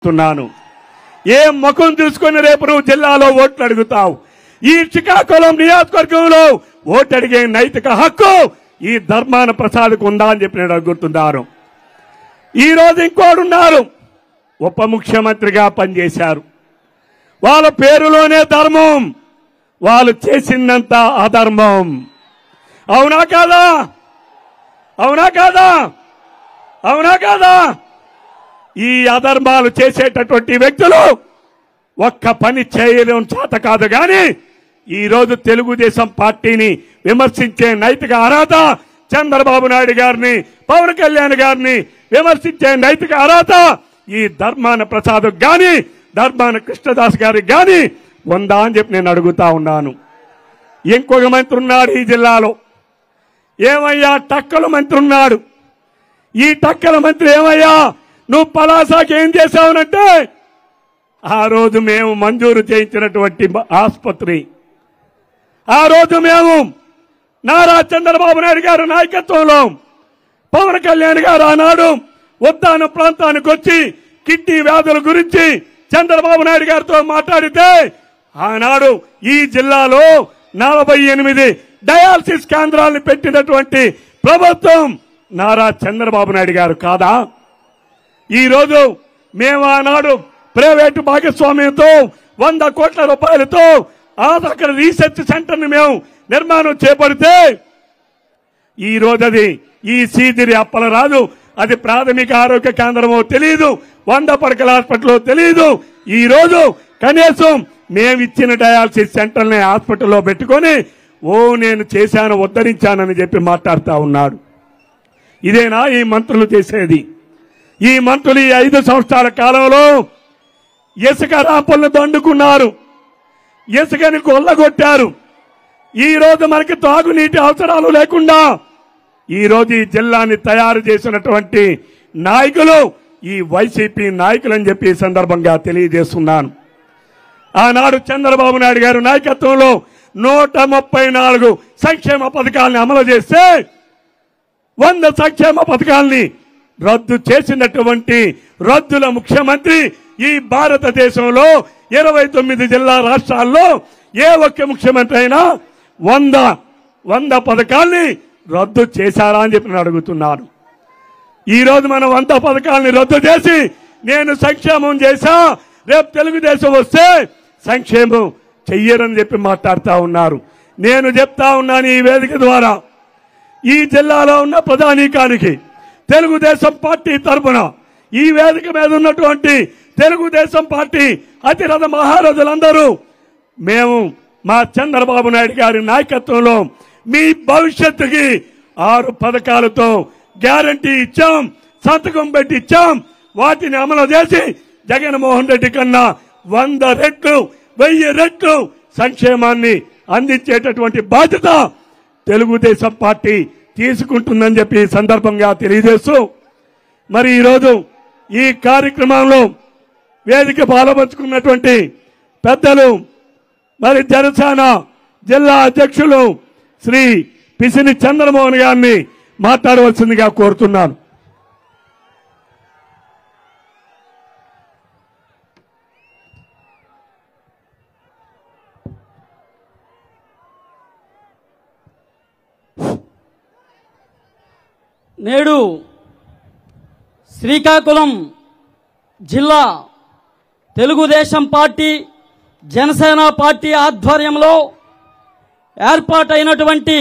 ప్రశ్నిస్తున్నాను. ఏ ముఖం చూసుకుని రేపు నువ్వు జిల్లాలో ఓట్లు అడుగుతావు? ఈ శ్రీకాకుళం నియోజకవర్గంలో ఓటు అడిగే నైతిక హక్కు ఈ ధర్మాన ప్రసాద్కు ఉందా అని చెప్పి నేను అడుగుతున్నాను. ఈ రోజు ఇంకోడున్నారు, ఉప ముఖ్యమంత్రిగా పనిచేశారు. వాళ్ళ పేరులోనే ధర్మం, వాళ్ళు చేసిందంత అధర్మం. అవునా కాదా? అవునా కాదా? అవునా కాదా? ఈ అధర్మాలు చేసేటటువంటి వ్యక్తులు ఒక్క పని చేయడం చేత కాదు కానీ ఈ రోజు తెలుగుదేశం పార్టీని విమర్శించే నైతిక అర్హత చంద్రబాబు నాయుడు గారిని, పవన్ కళ్యాణ్ గారిని విమర్శించే నైతిక అర్హత ఈ ధర్మాన ప్రసాద్ గాని, ధర్మాన కృష్ణదాస్ గారికి గాని ఉందా అని చెప్పి నేను అడుగుతా ఉన్నాను. ఇంకొక మంత్రి ఉన్నాడు ఈ జిల్లాలో, ఏమయ్యా టక్కల మంత్రి ఉన్నాడు. ఈ టక్కల మంత్రి ఏమయ్యా నువ్వు పలాసాకి ఏం చేశావునంటే, ఆ రోజు మేము మంజూరు చేయించినటువంటి ఆసుపత్రి, ఆ రోజు మేము నారా చంద్రబాబు నాయుడు గారి నాయకత్వంలో పవన్ కళ్యాణ్ గారు ఆనాడు ఉద్దాన ప్రాంతానికి వచ్చి కిడ్నీ వ్యాధుల గురించి చంద్రబాబు నాయుడు గారితో మాట్లాడితే ఆనాడు ఈ జిల్లాలో 48 డయాలసిస్ కేంద్రాలను పెట్టినటువంటి ప్రభుత్వం నారా చంద్రబాబు నాయుడు గారు కాదా? ఈ రోజు మేము ఆనాడు ప్రైవేటు భాగస్వామ్యంతో 100 కోట్ల రూపాయలతో అక్కడ రీసెర్చ్ సెంటర్ ని మేము నిర్మాణం చేపడితే ఈ రోజు అది ఈ సీదిరి అప్పలరాదు, అది ప్రాథమిక ఆరోగ్య కేంద్రమో తెలియదు, 100 పడకల హాస్పిటల్ తెలియదు. ఈ రోజు కనీసం మేమిచ్చిన డయాలసిస్ సెంటర్ ని హాస్పిటల్లో పెట్టుకొని నేను చేశాను, ఉద్ధరించానని చెప్పి మాట్లాడుతూ ఉన్నాడు. ఇదేనా ఈ మంత్రులు చేసేది? ఈ మంత్రులు ఈ 5 సంవత్సరాల కాలంలో ఇసుక రాంపులను దండుకున్నారు, ఇసుకని కొల్లగొట్టారు. ఈ రోజు మనకి తాగునీటి అవసరాలు లేకుండా ఈ రోజు ఈ జిల్లాని తయారు చేసినటువంటి నాయకులు ఈ వైసీపీ నాయకులని చెప్పి ఈ సందర్భంగా తెలియజేస్తున్నాను. ఆనాడు చంద్రబాబు నాయుడు గారి నాయకత్వంలో 134 సంక్షేమ పథకాలను అమలు చేస్తే 100 సంక్షేమ పథకాలని రద్దు చేసినటువంటి రద్దుల ముఖ్యమంత్రి ఈ భారతదేశంలో 29 జిల్లా రాష్ట్రాల్లో ఏ ఒక్క ముఖ్యమంత్రి అయినా 100 పథకాల్ని రద్దు చేశారా అని చెప్పి నేను అడుగుతున్నాను. ఈ రోజు మనం 100 పథకాలని రద్దు చేసి నేను సంక్షేమం చేశా, రేపు తెలుగుదేశం వస్తే సంక్షేమం చెయ్యరని చెప్పి మాట్లాడుతూ ఉన్నారు. నేను చెప్తా ఉన్నాను ఈ వేదిక ద్వారా, ఈ జిల్లాలో ఉన్న ప్రధానికానికి తెలుగుదేశం పార్టీ తరఫున ఈ వేదిక మీద ఉన్నటువంటి తెలుగుదేశం పార్టీ అతిరథ మహారథులందరూ మేము మా చంద్రబాబు నాయుడు గారి నాయకత్వంలో మీ భవిష్యత్తుకి 6 పథకాలతో గ్యారంటీ ఇచ్చాం, సంతకం పెట్టి ఇచ్చాం. వాటిని అమలు చేసి జగన్మోహన్ రెడ్డి కన్నా 100 రెట్లు 1000 రెట్లు సంక్షేమాన్ని అందించేటటువంటి బాధ్యత తెలుగుదేశం పార్టీ తీసుకుంటుందని చెప్పి ఈ సందర్భంగా తెలియజేస్తూ, మరి ఈరోజు ఈ కార్యక్రమంలో వేదిక పాల్పంచుకున్నటువంటి పెద్దలు, మరి జనసేన జిల్లా అధ్యక్షులు శ్రీ పిసిని చంద్రమోహన్ గారిని మాట్లాడవలసిందిగా కోరుతున్నాను. నేడు శ్రీకాకుళం జిల్లా తెలుగుదేశం పార్టీ జనసేన పార్టీ ఆధ్వర్యంలో ఏర్పాటైనటువంటి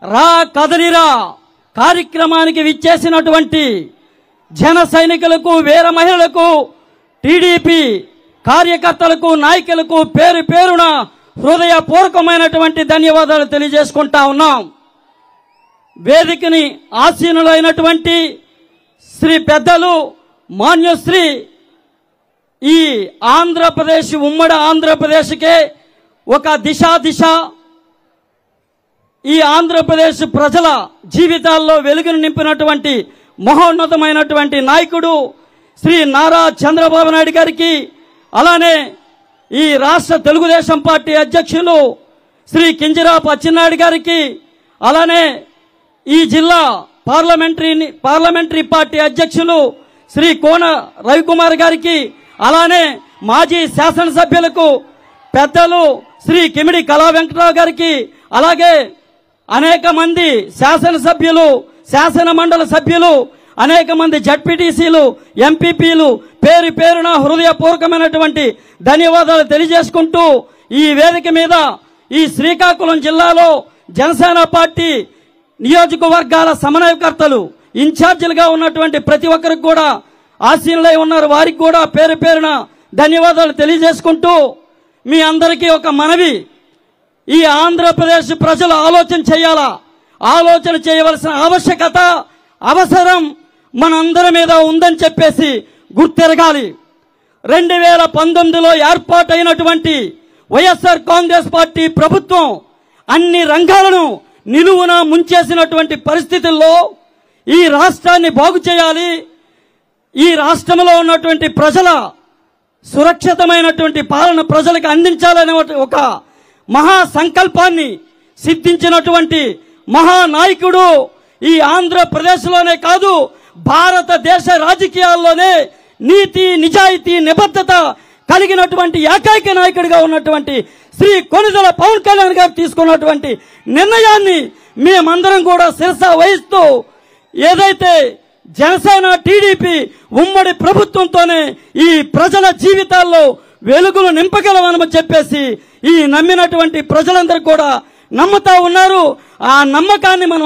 రా కదలిరా కార్యక్రమానికి విచ్చేసినటువంటి జన సైనికులకు, వీర మహిళలకు, టీడీపీ కార్యకర్తలకు, నాయకులకు పేరు పేరున హృదయపూర్వకమైనటువంటి ధన్యవాదాలు తెలియజేసుకుంటా ఉన్నాం. వేదికని ఆసీనులైనటువంటి శ్రీ పెద్దలు మాన్యశ్రీ ఈ ఆంధ్రప్రదేశ్ ఉమ్మడి ఆంధ్రప్రదేశ్కే ఒక దిశ ఈ ఆంధ్రప్రదేశ్ ప్రజల జీవితాల్లో వెలుగును నింపినటువంటి మహోన్నతమైనటువంటి నాయకుడు శ్రీ నారా చంద్రబాబు నాయుడు గారికి, అలానే ఈ రాష్ట్ర తెలుగుదేశం పార్టీ అధ్యక్షులు శ్రీ కింజరాపు అచ్చెన్నాయుడు గారికి, అలానే ఈ జిల్లా పార్లమెంటరీ పార్టీ అధ్యక్షులు శ్రీ కోన రవికుమార్ గారికి, అలానే మాజీ శాసనసభ్యులకు పెద్దలు శ్రీ కిమిడి కళా వెంకటరావు గారికి, అలాగే అనేక మంది శాసనసభ్యులు, శాసన మండలి సభ్యులు, అనేక మంది జడ్పీటీసీలు, ఎంపీపీలు పేరు పేరున హృదయపూర్వకమైనటువంటి ధన్యవాదాలు తెలియజేసుకుంటూ, ఈ వేదిక మీద ఈ శ్రీకాకుళం జిల్లాలో జనసేన పార్టీ నియోజకవర్గాల సమన్వయకర్తలు, ఇన్ఛార్జీలుగా ఉన్నటువంటి ప్రతి ఒక్కరికి కూడా ఆశీనులై ఉన్నారు. వారికి కూడా పేరు పేరున ధన్యవాదాలు తెలియజేసుకుంటూ, మీ అందరికీ ఒక మనవి, ఈ ఆంధ్రప్రదేశ్ ప్రజలు ఆలోచన చేయాలా, ఆలోచన చేయవలసిన ఆవశ్యకత, అవసరం మనందరి మీద ఉందని చెప్పేసి గుర్తెరగాలి. 2019లో ఏర్పాటైనటువంటి వైఎస్ఆర్ కాంగ్రెస్ పార్టీ ప్రభుత్వం అన్ని రంగాలను నిలువున ముంచేసినటువంటి పరిస్థితుల్లో ఈ రాష్ట్రాన్ని బాగు చేయాలి, ఈ రాష్ట్రంలో ఉన్నటువంటి ప్రజల సురక్షితమైనటువంటి పాలన ప్రజలకు అందించాలనే ఒక మహా సంకల్పాన్ని సిద్ధించినటువంటి మహానాయకుడు ఈ ఆంధ్రప్రదేశ్లోనే కాదు, భారతదేశ రాజకీయాల్లోనే నీతి, నిజాయితీ, నిబద్ధత కలిగినటువంటి ఏకైక నాయకుడిగా ఉన్నటువంటి శ్రీ కొణిదెల పవన్ కళ్యాణ్ గారు తీసుకున్నటువంటి నిర్ణయాన్ని మేమందరం కూడా శిరస వహిస్తూ, ఏదైతే జనసేన టీడీపీ ఉమ్మడి ప్రభుత్వంతోనే ఈ ప్రజల జీవితాల్లో వెలుగులు నింపగలమని చెప్పేసి ఈ నమ్మినటువంటి ప్రజలందరూ కూడా నమ్ముతా ఉన్నారు. ఆ నమ్మకాన్ని మనం